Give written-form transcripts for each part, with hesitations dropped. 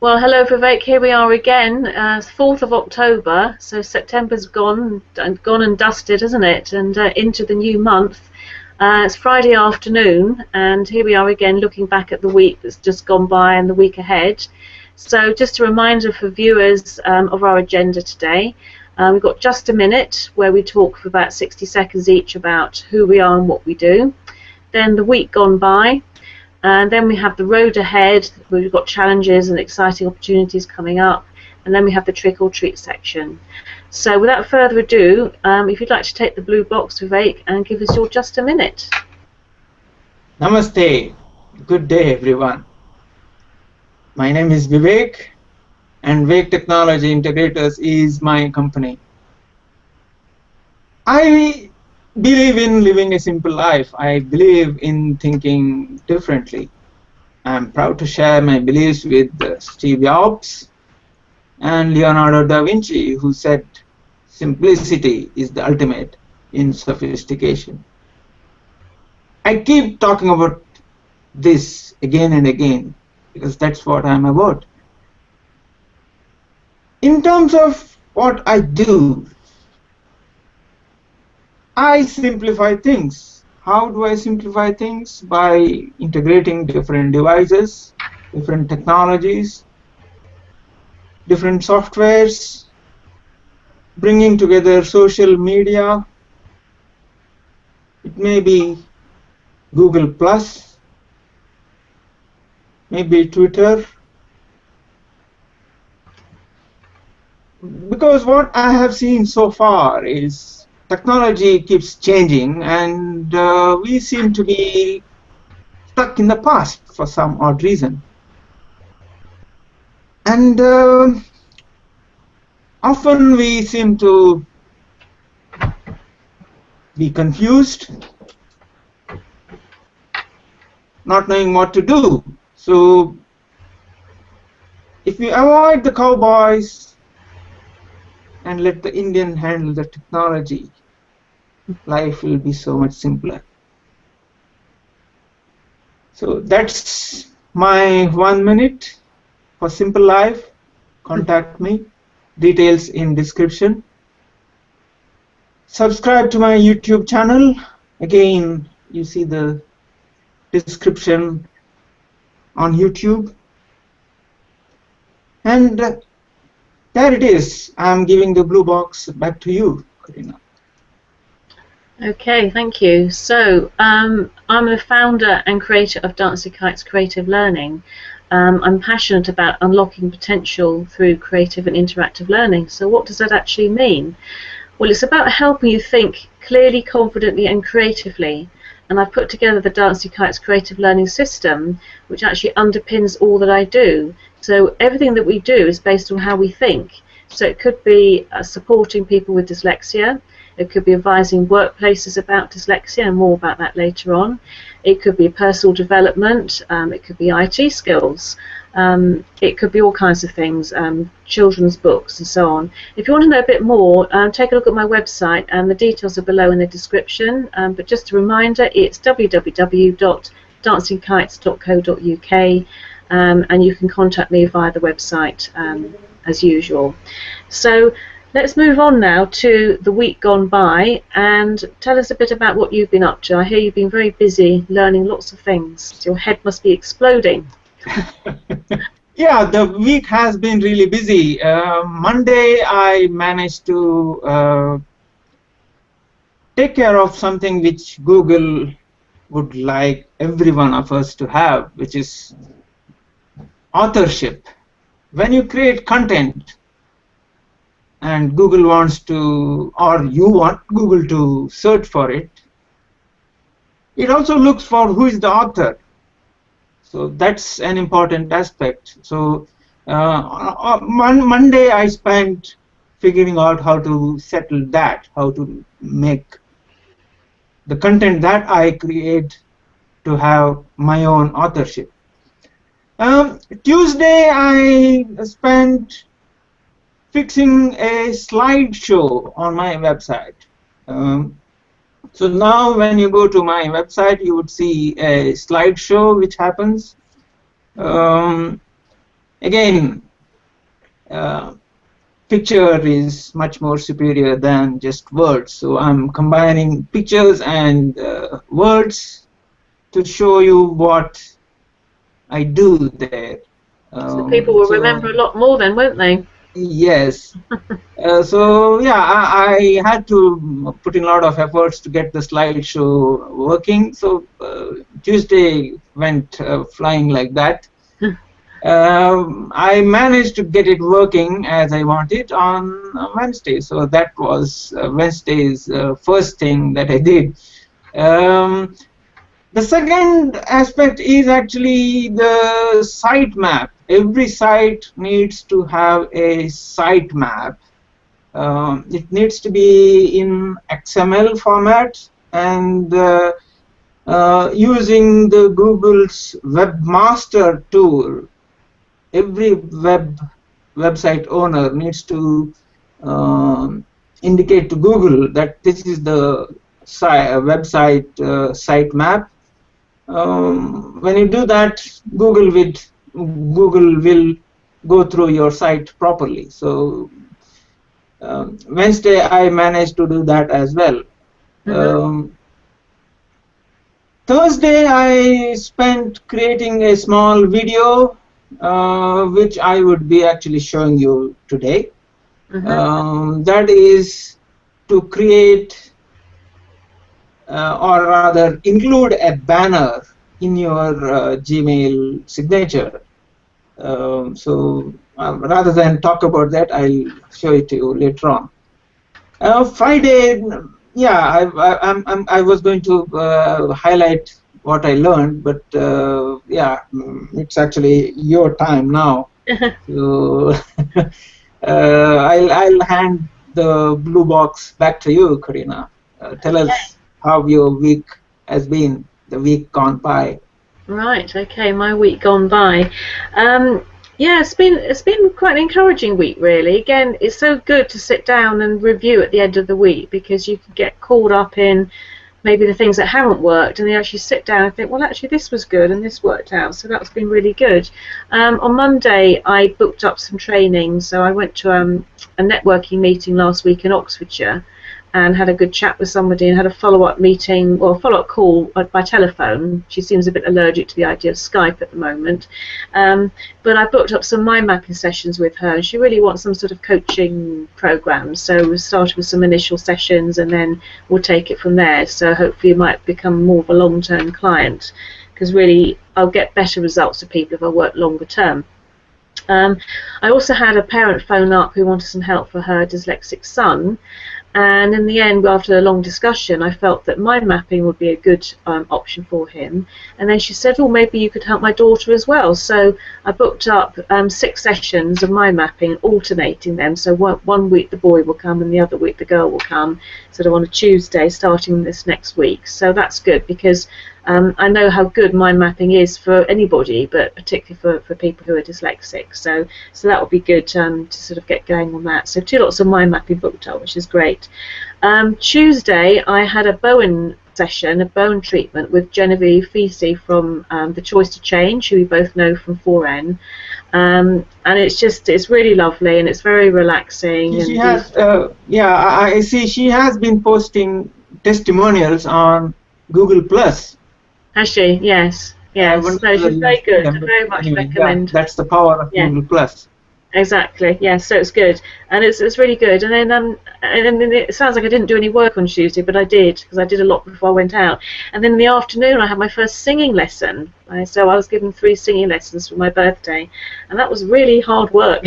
Well, hello Vivek, here we are again. It's 4th of October, so September's gone and dusted, isn't it? And into the new month. It's Friday afternoon, and here we are again looking back at the week that's just gone by and the week ahead. So just a reminder for viewers of our agenda today. We've got just a minute where we talk for about 60 seconds each about who we are and what we do. Then the week gone by. And then we have the road ahead, where we've got challenges and exciting opportunities coming up. And then we have the trick or treat section. So without further ado, if you'd like to take the blue box, Vivek, and give us your just a minute. Namaste. Good day, everyone. My name is Vivek, and Vivek Technology Integrators is my company. I believe in living a simple life. I believe in thinking differently. I'm proud to share my beliefs with Steve Jobs and Leonardo da Vinci, who said simplicity is the ultimate in sophistication. I keep talking about this again and again because that's what I'm about. In terms of what I do, I simplify things. How do I simplify things? By integrating different devices, different technologies, different softwares, bringing together social media. It may be Google Plus, maybe Twitter. Because what I have seen so far is technology keeps changing, and we seem to be stuck in the past for some odd reason. And often we seem to be confused, not knowing what to do. So if we avoid the cowboys and let the Indian handle the technology, life will be so much simpler. So that's my 1 minute for simple life. Contact me. Details in description. Subscribe to my YouTube channel. Again, you see the description on YouTube. And there it is. I'm giving the blue box back to you, Karina. Okay, thank you. So I'm a founder and creator of Dancing Kites Creative Learning. I'm passionate about unlocking potential through creative and interactive learning. So what does that actually mean? Well, it's about helping you think clearly, confidently and creatively. And I've put together the Dancing Kites Creative Learning System, which actually underpins all that I do. So everything that we do is based on how we think. So it could be supporting people with dyslexia. It could be advising workplaces about dyslexia, and more about that later on. It could be personal development. It could be IT skills. It could be all kinds of things, children's books and so on. If you want to know a bit more, take a look at my website, and the details are below in the description. But just a reminder, it's www.dancingkites.co.uk, and you can contact me via the website as usual. So let's move on now to the week gone by, and tell us a bit about what you've been up to. I hear you've been very busy learning lots of things. Your head must be exploding. Yeah, the week has been really busy. Monday I managed to take care of something which Google would like every one of us to have, which is authorship. When you create content and Google wants to, or you want Google to search for it, it also looks for who is the author. So that's an important aspect. So Monday I spent figuring out how to settle that, how to make the content that I create to have my own authorship. Tuesday I spent fixing a slideshow on my website. So now when you go to my website, you would see a slideshow which happens. again, picture is much more superior than just words. So I'm combining pictures and words to show you what I do there. So people will remember a lot more then, won't they? Yes. So yeah, I had to put in a lot of efforts to get the slideshow working. So Tuesday went flying like that. I managed to get it working as I wanted on Wednesday. So that was Wednesday's first thing that I did. The second aspect is actually the sitemap. Every site needs to have a sitemap. It needs to be in XML format, and using the Google's Webmaster tool, every website owner needs to indicate to Google that this is the website sitemap. When you do that, Google will go through your site properly. So Wednesday I managed to do that as well. Thursday I spent creating a small video which I would be actually showing you today. That is to create or rather include a banner in your Gmail signature. So rather than talk about that, I'll show it to you later on. Friday, yeah, I was going to highlight what I learned, but yeah, it's actually your time now. So I'll hand the blue box back to you, Karina. Tell us how your week has been, the week gone by. Right. Okay. My week gone by. Yeah, it's been quite an encouraging week, really. Again, it's so good to sit down and review at the end of the week, because you can get caught up in maybe the things that haven't worked, and you actually sit down and think, well, actually this was good and this worked out, so that's been really good. On Monday I booked up some training, so I went to a networking meeting last week in Oxfordshire and had a good chat with somebody and had a follow-up meeting, or follow-up call by telephone. She seems a bit allergic to the idea of Skype at the moment. But I booked up some mind mapping sessions with her, and she really wants some sort of coaching program. So we started with some initial sessions, and then we'll take it from there. So hopefully it might become more of a long-term client, because really I'll get better results for people if I work longer term. I also had a parent phone up who wanted some help for her dyslexic son. And in the end, after a long discussion, I felt that mind mapping would be a good option for him. And then she said, oh, maybe you could help my daughter as well. So I booked up 6 sessions of mind mapping, alternating them. So one week the boy will come and the other week the girl will come, sort of on a Tuesday, starting this next week. So that's good, because I know how good mind mapping is for anybody, but particularly for people who are dyslexic. So that would be good to sort of get going on that. So 2 lots of mind mapping booked up, which is great. Tuesday I had a Bowen session, a Bowen treatment with Genevieve Feasey from The Choice to Change, who we both know from 4N. And it's really lovely, and it's very relaxing. She has, yeah, I see she has been posting testimonials on Google Plus. Has she? Yes. Yes. No, she's very good. I very much recommend. Yeah, that's the power of Google Plus. Exactly. Yeah. So it's good, and it's really good. And then it sounds like I didn't do any work on Tuesday, but I did, because I did a lot before I went out. And then in the afternoon I had my first singing lesson. So I was given 3 singing lessons for my birthday, and that was really hard work,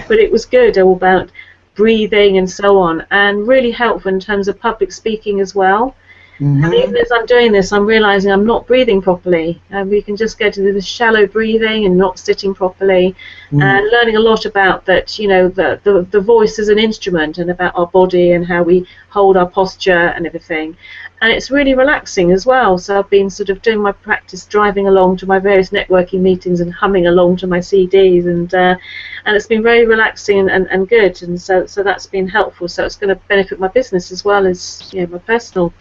but it was good. All about breathing and so on, and really helpful in terms of public speaking as well. And even as I'm doing this, I'm realizing I'm not breathing properly. We can just go to this shallow breathing and not sitting properly, and learning a lot about that. You know, the voice is an instrument, and about our body and how we hold our posture and everything. And it's really relaxing as well. So I've been sort of doing my practice, driving along to my various networking meetings and humming along to my CDs, and it's been very relaxing and good. And so that's been helpful. So it's going to benefit my business as well as, you know, my personal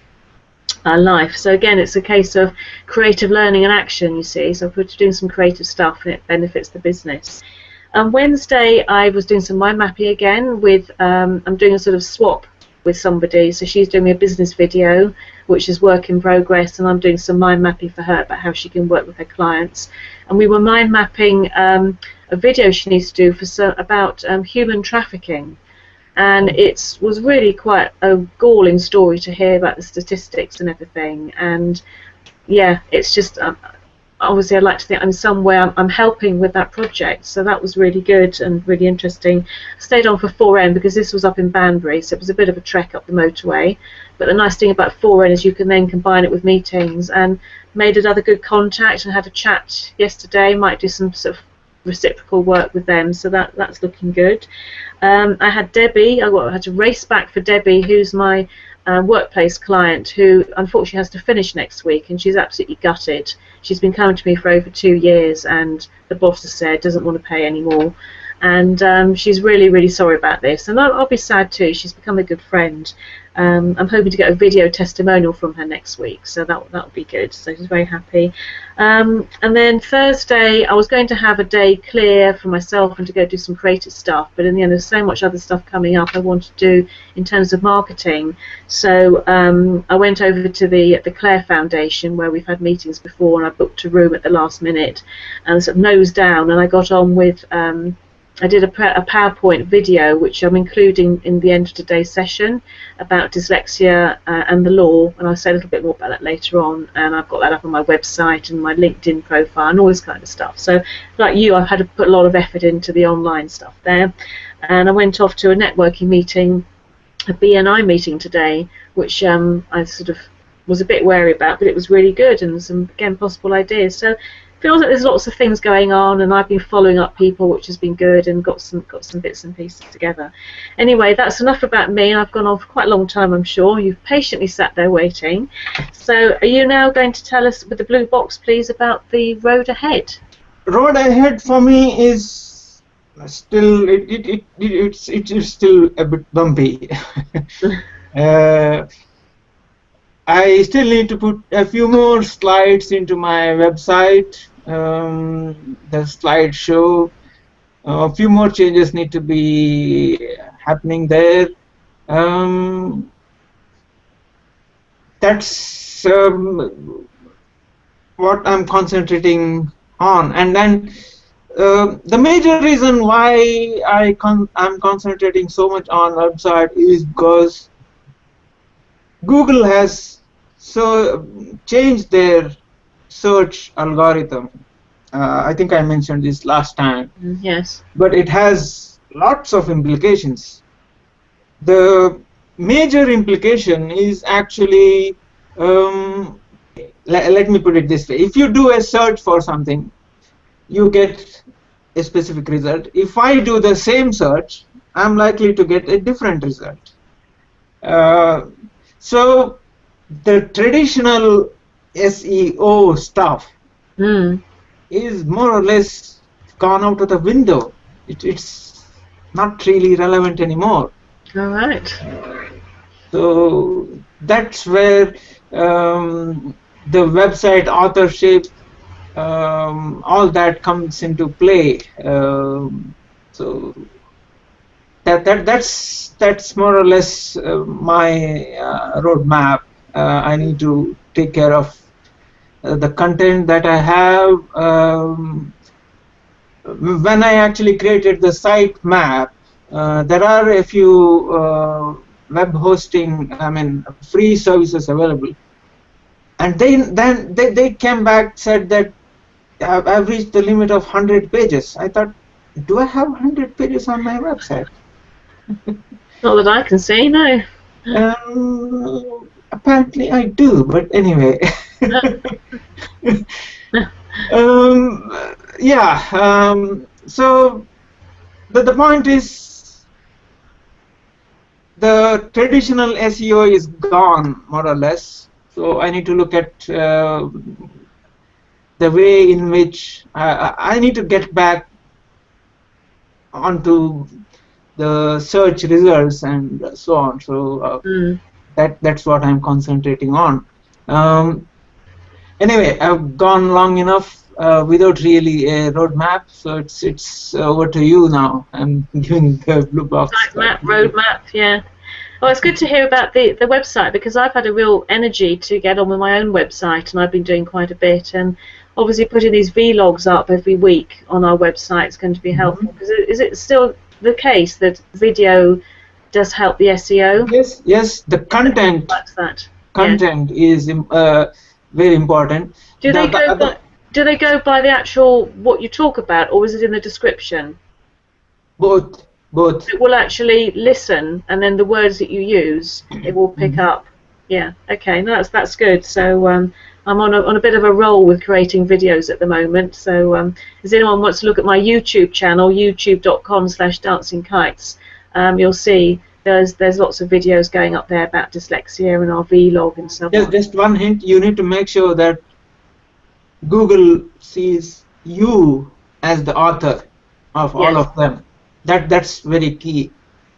life. So again, it's a case of creative learning and action, you see. So we're doing some creative stuff and it benefits the business. On Wednesday, I was doing some mind mapping again with, I'm doing a sort of swap with somebody. So she's doing a business video, which is work in progress, and I'm doing some mind mapping for her about how she can work with her clients. And we were mind mapping a video she needs to do for about human trafficking. And it was really quite a galling story to hear about the statistics and everything. And yeah, it's just obviously I'd like to think in some way I'm helping with that project. So that was really good and really interesting. I stayed on for 4N because this was up in Banbury, so it was a bit of a trek up the motorway. But the nice thing about 4N is you can then combine it with meetings, and made another good contact and had a chat yesterday. Might do some sort of reciprocal work with them, so that's looking good. I had Debbie. I had to race back for Debbie, who's my workplace client, who unfortunately has to finish next week, and she's absolutely gutted. She's been coming to me for over 2 years, and the boss has said doesn't want to pay anymore, and she's really, really sorry about this, and I'll be sad too. She's become a good friend. I'm hoping to get a video testimonial from her next week, so that'll be good. So she's very happy. And then Thursday, I was going to have a day clear for myself and to go do some creative stuff, but in the end, there's so much other stuff coming up I want to do in terms of marketing. So I went over to the Clare Foundation, where we've had meetings before, and I booked a room at the last minute, and sort of nose down, and I got on with. I did a PowerPoint video, which I'm including in the end of today's session, about dyslexia and the law, and I'll say a little bit more about that later on, and I've got that up on my website and my LinkedIn profile and all this kind of stuff. So like you, I've had to put a lot of effort into the online stuff there. And I went off to a networking meeting, a BNI meeting today, which I sort of was a bit wary about, but it was really good, and some, again, possible ideas. So feels like there's lots of things going on, and I've been following up people, which has been good, and got some bits and pieces together. Anyway, that's enough about me, and I've gone on for quite a long time, I'm sure. You've patiently sat there waiting. So are you now going to tell us with the blue box, please, about the road ahead? Road ahead for me is still it's still a bit bumpy. I still need to put a few more slides into my website, the slideshow. A few more changes need to be happening there. That's what I'm concentrating on. And then the major reason why I'm concentrating so much on website is because Google has changed their search algorithm. I think I mentioned this last time. Yes. But it has lots of implications. The major implication is actually, let me put it this way. If you do a search for something, you get a specific result. If I do the same search, I'm likely to get a different result. So the traditional SEO stuff is more or less gone out of the window. It's not really relevant anymore. All right. So that's where the website authorship, all that comes into play. So that's more or less my roadmap. I need to take care of the content that I have. When I actually created the site map, there are a few web hosting, free services available, and then they came back, said that I've reached the limit of 100 pages. I thought, do I have 100 pages on my website? Not that I can see, no. Apparently I do, but anyway. So the point is, the traditional SEO is gone, more or less. So I need to look at the way in which I need to get back onto the search results and so on. So that's what I'm concentrating on. Anyway, I've gone long enough without really a roadmap, so it's over to you now. I'm giving the blue box. Roadmap, yeah. Well, it's good to hear about the website, because I've had a real energy to get on with my own website, and I've been doing quite a bit. And obviously, putting these vlogs up every week on our website is going to be helpful. Because is it still the case that video does help the SEO? Yes, yes. The content is very important. Do they go by the actual what you talk about, or is it in the description? Both. It will actually listen, and then the words that you use, it will pick up. Yeah. Okay. No, that's good. So I'm on a bit of a roll with creating videos at the moment. So if anyone wants to look at my YouTube channel, youtube.com/dancingkites, you'll see there's lots of videos going up there about dyslexia and our vlog and stuff. Just one hint: you need to make sure that Google sees you as the author of all of them. That's very key.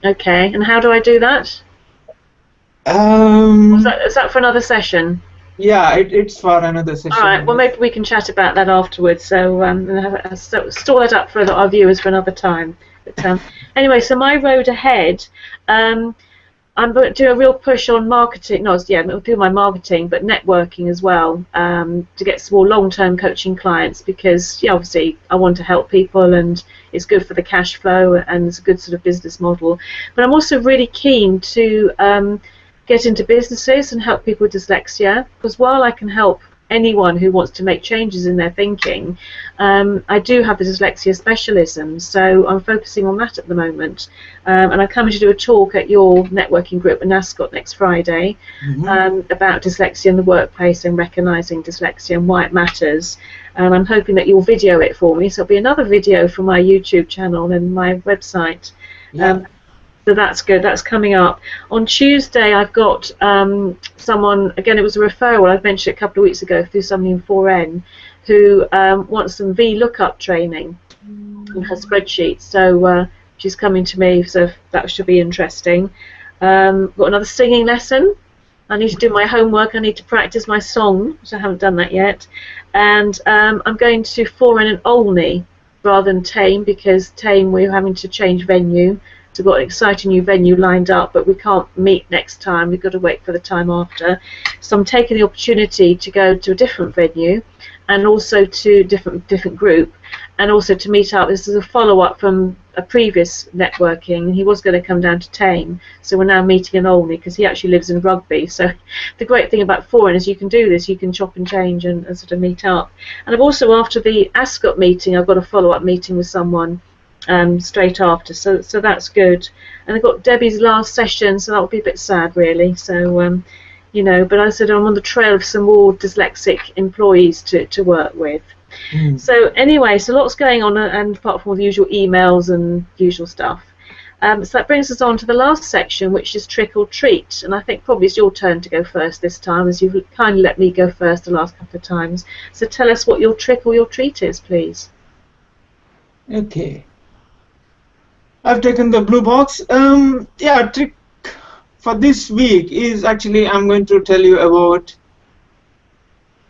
Okay, and how do I do that? Is that for another session? Yeah, it's for another session. All right. Well, maybe we can chat about that afterwards. So store that up for our viewers for another time. But, anyway, so my road ahead. I'm going to do a real push on marketing. Do my marketing, but networking as well, to get some more long-term coaching clients, because obviously I want to help people, and it's good for the cash flow, and it's a good sort of business model. But I'm also really keen to get into businesses and help people with dyslexia, because while I can help anyone who wants to make changes in their thinking, I do have the dyslexia specialism, so I'm focusing on that at the moment. And I'm coming to do a talk at your networking group in Ascot next Friday about dyslexia in the workplace and recognising dyslexia and why it matters. And I'm hoping that you'll video it for me, so it'll be another video from my YouTube channel and my website. So that's good. That's coming up. On Tuesday, I've got someone, again, it was a referral, I mentioned it a couple of weeks ago, through somebody in 4N, who wants some VLOOKUP training in her spreadsheet. So she's coming to me, so that should be interesting. Got another singing lesson. I need to do my homework. I need to practice my song, which I haven't done that yet. And I'm going to 4N in Olney rather than Tame, because Tame we're having to change venue. So we've got an exciting new venue lined up, but we can't meet next time. We've got to wait for the time after. So I'm taking the opportunity to go to a different venue, and also to different group, and also to meet up. This is a follow-up from a previous networking. He was going to come down to Tame, so we're now meeting in Olney, because he actually lives in Rugby. So the great thing about 4N is you can do this. You can chop and change and sort of meet up. And I've also, after the Ascot meeting, I've got a follow-up meeting with someone straight after, so that's good. And I've got Debbie's last session, so that will be a bit sad, really. So but I said I'm on the trail of some more dyslexic employees to work with. So anyway, so lots going on, and apart from all the usual emails and usual stuff. So that brings us on to the last section, which is trick or treat. And I think probably it's your turn to go first this time, as you've kindly let me go first the last couple of times. So tell us what your trick or your treat is, please. Okay. I've taken the blue box. Trick for this week is actually I'm going to tell you about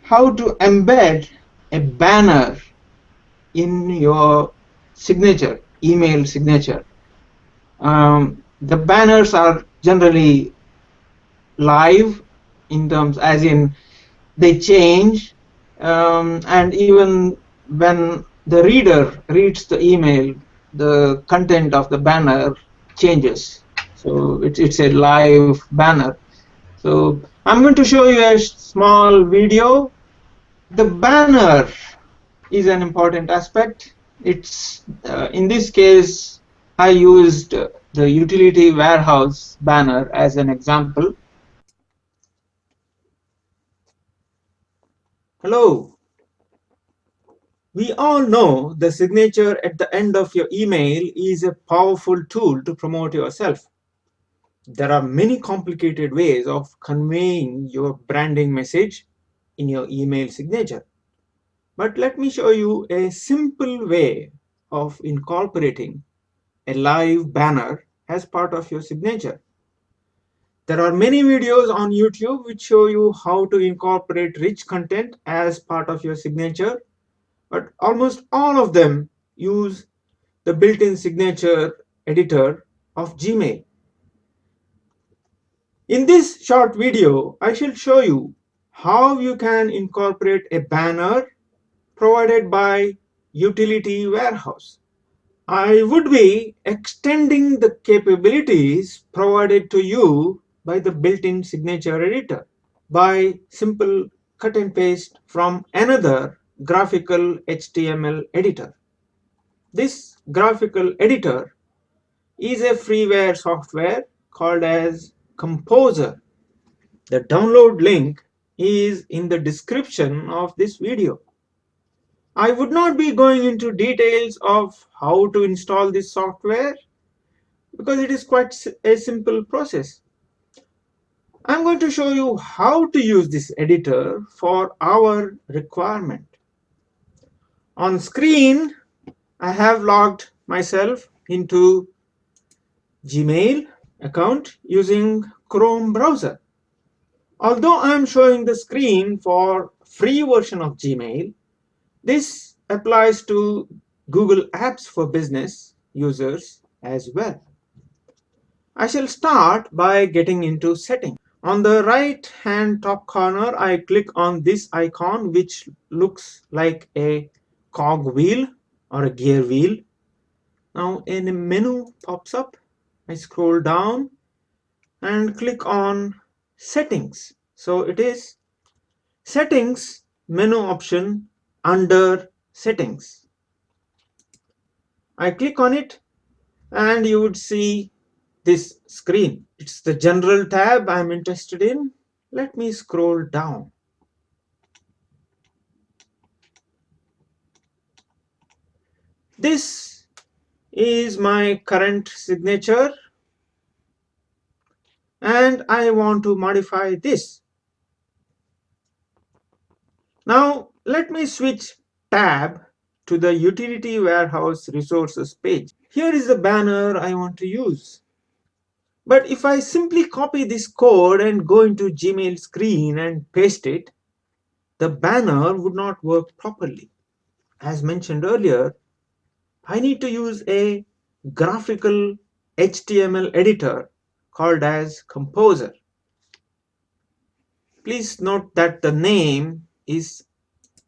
how to embed a banner in your signature, email signature. The banners are generally live, in terms as in they change, and even when the reader reads the email, the content of the banner changes. So it's a live banner. So I'm going to show you a small video. The banner is an important aspect. It's in this case I used the utility warehouse banner as an example. Hello. We all know the signature at the end of your email is a powerful tool to promote yourself. There are many complicated ways of conveying your branding message in your email signature. But let me show you a simple way of incorporating a live banner as part of your signature. There are many videos on YouTube which show you how to incorporate rich content as part of your signature, but almost all of them use the built-in signature editor of Gmail. In this short video, I shall show you how you can incorporate a banner provided by Utility Warehouse. I would be extending the capabilities provided to you by the built-in signature editor by simple cut and paste from another graphical HTML editor. This graphical editor is a freeware software called as Composer. The download link is in the description of this video. I would not be going into details of how to install this software because it is quite a simple process. I'm going to show you how to use this editor for our requirement. On screen, I have logged myself into Gmail account using Chrome browser. Although I am showing the screen for free version of Gmail, this applies to Google Apps for Business users as well. I shall start by getting into settings. On the right hand top corner, I click on this icon which looks like a cog wheel or a gear wheel. Now a menu pops up. I scroll down and click on settings. So it is settings menu option under settings. I click on it and you would see this screen. It's the general tab I'm interested in. Let me scroll down. This is my current signature and I want to modify this. Now let me switch tab to the Utility Warehouse Resources page. Here is the banner I want to use. But if I simply copy this code and go into Gmail screen and paste it, the banner would not work properly. As mentioned earlier, I need to use a graphical HTML editor called as Composer. Please note that the name is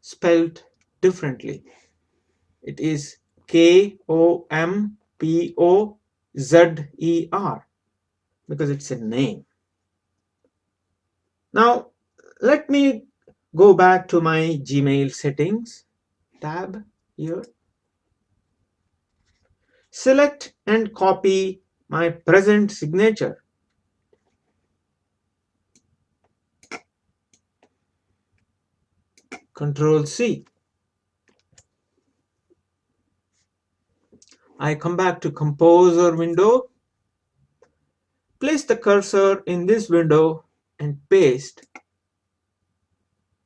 spelled differently. It is Kompozer because it's a name. Now let me go back to my Gmail settings tab here. Select and copy my present signature. Control C. I come back to Composer window, place the cursor in this window and paste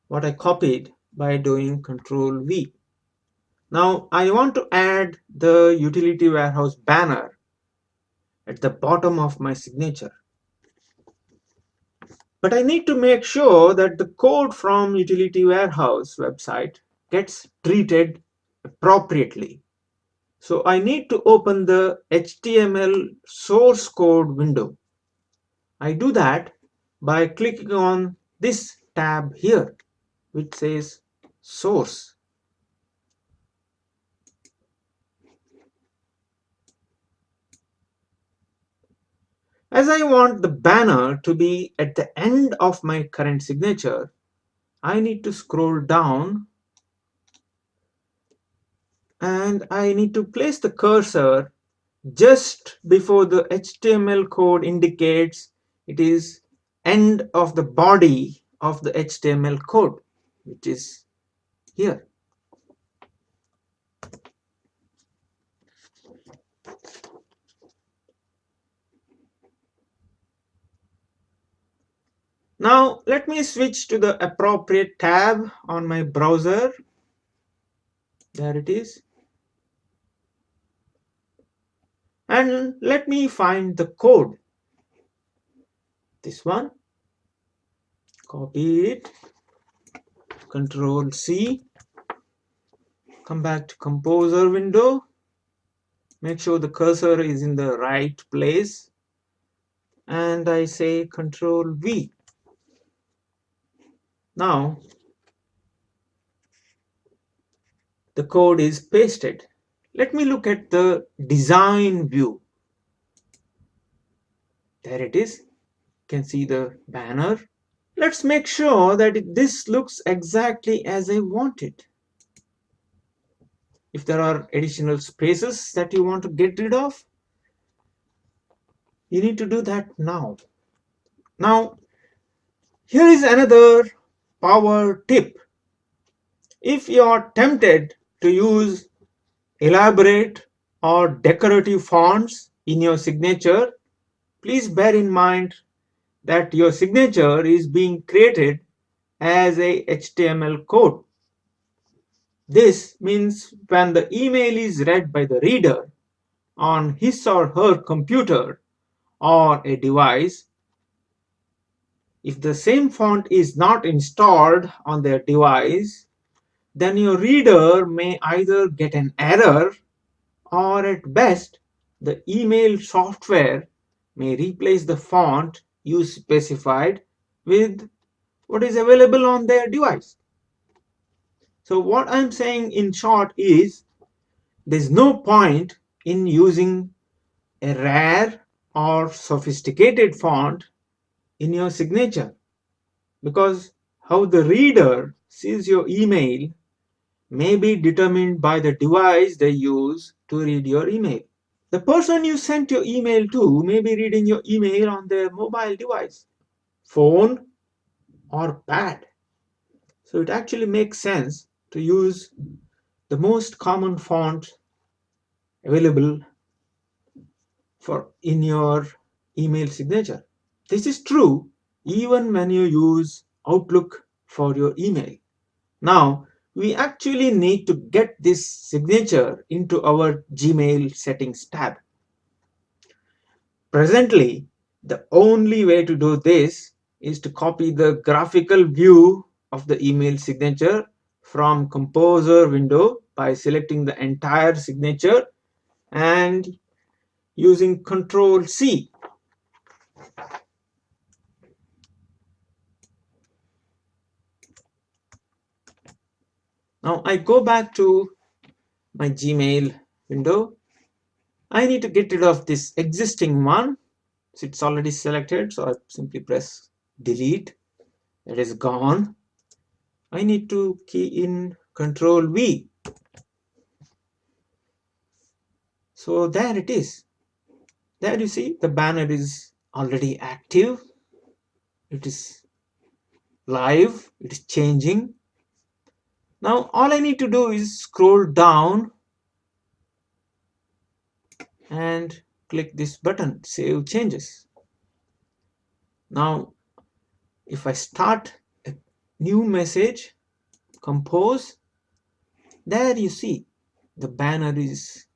what I copied by doing Control V. Now I want to add the Utility Warehouse banner at the bottom of my signature. But I need to make sure that the code from Utility Warehouse website gets treated appropriately. So I need to open the HTML source code window. I do that by clicking on this tab here, which says source. As I want the banner to be at the end of my current signature, I need to scroll down and I need to place the cursor just before the HTML code indicates it is end of the body of the HTML code, which is here. Now let me switch to the appropriate tab on my browser. There it is. And let me find the code. this one, copy it, Control C, come back to Composer window, make sure the cursor is in the right place, and I say Control V. Now the code is pasted. Let me look at the design view. There it is. You can see the banner. Let's make sure that this looks exactly as I want it. If there are additional spaces that you want to get rid of, you need to do that now. Now, here is another power tip. If you are tempted to use elaborate or decorative fonts in your signature, please bear in mind that your signature is being created as a HTML code. This means when the email is read by the reader on his or her computer or a device, if the same font is not installed on their device, then your reader may either get an error, or at best the email software may replace the font you specified with what is available on their device. So what I'm saying in short is, there's no point in using a rare or sophisticated font in your signature, because how the reader sees your email may be determined by the device they use to read your email. The person you sent your email to may be reading your email on their mobile device, phone, or pad. So it actually makes sense to use the most common font available in your email signature. This is true even when you use Outlook for your email. Now, we actually need to get this signature into our Gmail settings tab. Presently, the only way to do this is to copy the graphical view of the email signature from Composer window by selecting the entire signature and using Control C. Now I go back to my Gmail window. I need to get rid of this existing one. So it's already selected, so I simply press delete. It is gone. I need to key in Control V. So there it is. There you see the banner is already active. It is live. It is changing. Now all I need to do is scroll down and click this button, Save Changes. Now if I start a new message, compose, there you see the banner is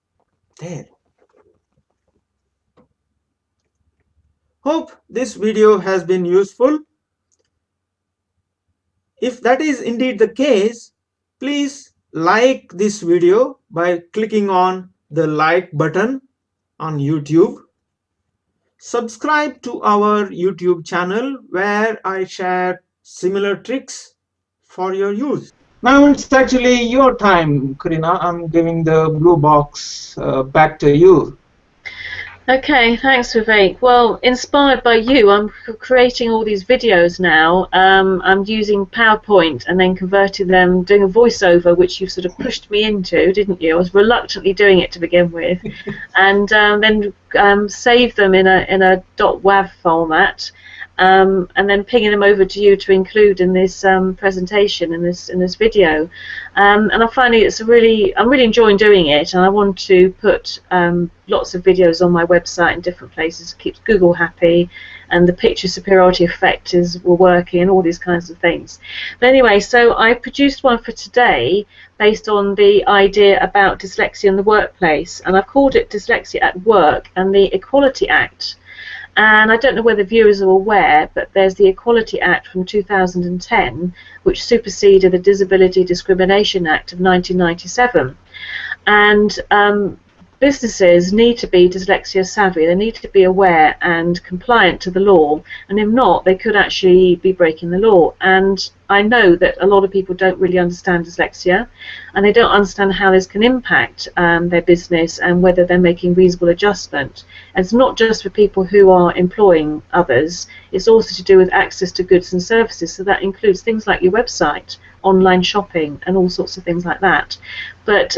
there. Hope this video has been useful. If that is indeed the case, please like this video by clicking on the like button on YouTube. Subscribe to our YouTube channel where I share similar tricks for your use. Now it's actually your time, Karina. I'm giving the blue box back to you. Okay, thanks Vivek. Well, inspired by you, I'm creating all these videos now. I'm using PowerPoint and then converting them, doing a voiceover, which you sort of pushed me into, didn't you? I was reluctantly doing it to begin with, and then save them in a .wav format, and then pinging them over to you to include in this presentation, in this video. And I'm finding I'm really enjoying doing it, and I want to put lots of videos on my website in different places. It keeps Google happy, and the picture superiority effect were working, and all these kinds of things. But anyway, so I produced one for today based on the idea about dyslexia in the workplace, and I've called it Dyslexia at Work and the Equality Act. And I don't know whether viewers are aware, but there's the Equality Act from 2010, which superseded the Disability Discrimination Act of 1997. And businesses need to be dyslexia savvy. They need to be aware and compliant to the law, and if not, they could actually be breaking the law. And I know that a lot of people don't really understand dyslexia, and they don't understand how this can impact their business and whether they're making reasonable adjustment. And it's not just for people who are employing others, it's also to do with access to goods and services. So that includes things like your website, online shopping, and all sorts of things like that. But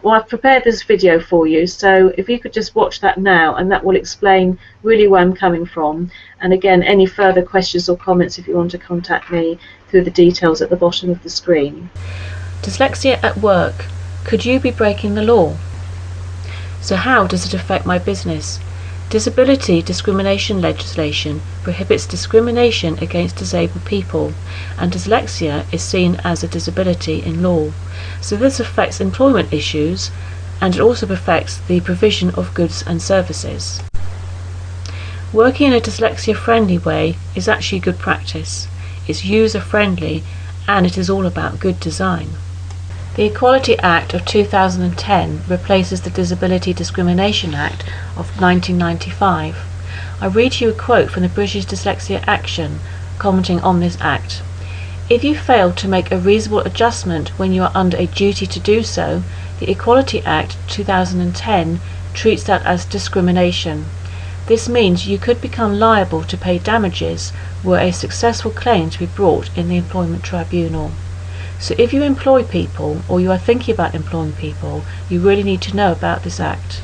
well, I've prepared this video for you, so if you could just watch that now, and that will explain really where I'm coming from. And again, any further questions or comments, if you want to contact me through the details at the bottom of the screen. Dyslexia at work. Could you be breaking the law? So how does it affect my business? Disability discrimination legislation prohibits discrimination against disabled people, and dyslexia is seen as a disability in law. So this affects employment issues, and it also affects the provision of goods and services. Working in a dyslexia-friendly way is actually good practice. It's user-friendly, and it is all about good design. The Equality Act of 2010 replaces the Disability Discrimination Act of 1995. I read you a quote from the British Dyslexia Action commenting on this act. If you fail to make a reasonable adjustment when you are under a duty to do so, the Equality Act 2010 treats that as discrimination. This means you could become liable to pay damages were a successful claim to be brought in the employment tribunal. So if you employ people, or you are thinking about employing people, you really need to know about this act.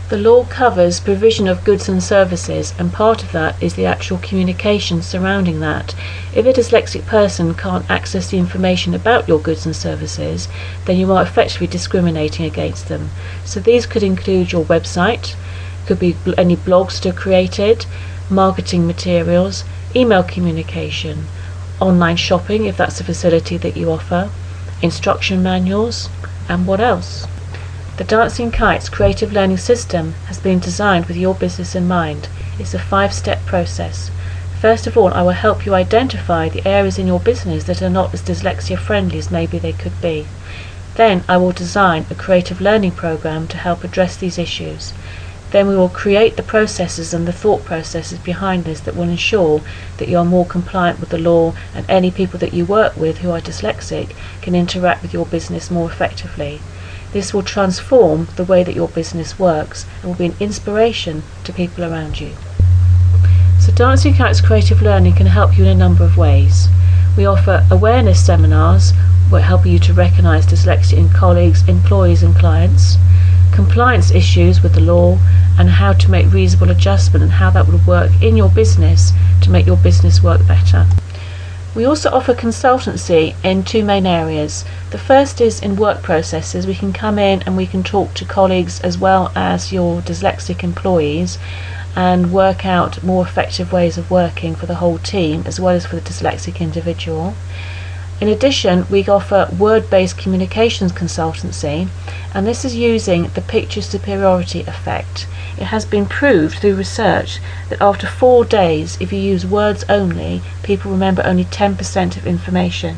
The law covers provision of goods and services, and part of that is the actual communication surrounding that. If a dyslexic person can't access the information about your goods and services, then you are effectively discriminating against them. So these could include your website, could be any blogs that are created, marketing materials, email communication, online shopping if that's a facility that you offer, instruction manuals, and what else? The Dancing Kites creative learning system has been designed with your business in mind. It's a 5-step process. First of all, I will help you identify the areas in your business that are not as dyslexia friendly as maybe they could be. Then I will design a creative learning program to help address these issues. Then we will create the processes and the thought processes behind this that will ensure that you are more compliant with the law, and any people that you work with who are dyslexic can interact with your business more effectively. This will transform the way that your business works and will be an inspiration to people around you. So Dancing Kites Creative Learning can help you in a number of ways. We offer awareness seminars that help you to recognise dyslexia in colleagues, employees and clients, compliance issues with the law, and how to make reasonable adjustment and how that would work in your business to make your business work better. We also offer consultancy in 2 main areas. The first is in work processes. We can come in and we can talk to colleagues as well as your dyslexic employees and work out more effective ways of working for the whole team as well as for the dyslexic individual. In addition, we offer word-based communications consultancy, and this is using the picture superiority effect. It has been proved through research that after 4 days, if you use words only, people remember only 10% of information.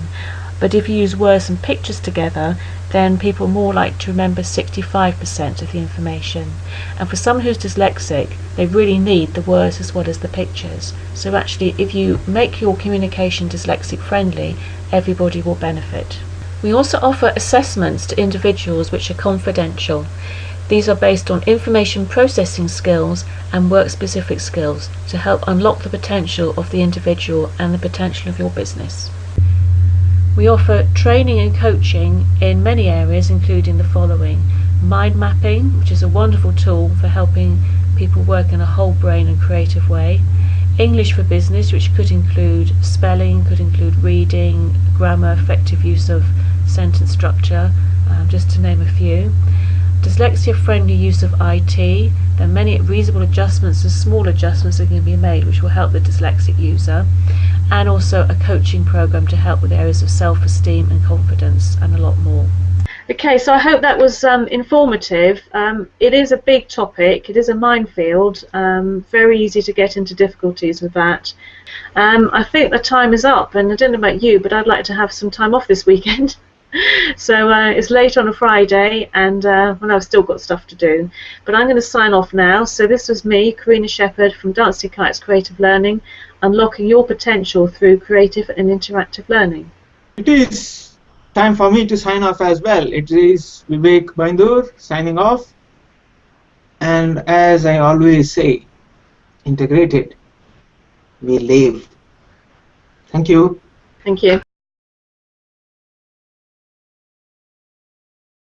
But if you use words and pictures together, then people are more likely to remember 65% of the information. And for someone who's dyslexic, they really need the words as well as the pictures. So actually, if you make your communication dyslexic friendly, everybody will benefit. We also offer assessments to individuals which are confidential. These are based on information processing skills and work-specific skills to help unlock the potential of the individual and the potential of your business. We offer training and coaching in many areas, including the following: mind mapping, which is a wonderful tool for helping people work in a whole brain and creative way; English for business, which could include spelling, could include reading, grammar, effective use of sentence structure, just to name a few; dyslexia friendly use of IT. There are many reasonable adjustments and small adjustments that can be made which will help the dyslexic user, and also a coaching program to help with areas of self-esteem and confidence, and a lot more. Okay, so I hope that was informative. It is a big topic, it is a minefield, very easy to get into difficulties with that. I think the time is up, and I don't know about you, but I'd like to have some time off this weekend. So it's late on a Friday, and well, I've still got stuff to do. But I'm going to sign off now. So this was me, Karina Shepherd from Dancing Kites Creative Learning, unlocking your potential through creative and interactive learning. It is time for me to sign off as well. It is Vivek Bindur signing off. And as I always say, integrated, we live. Thank you. Thank you.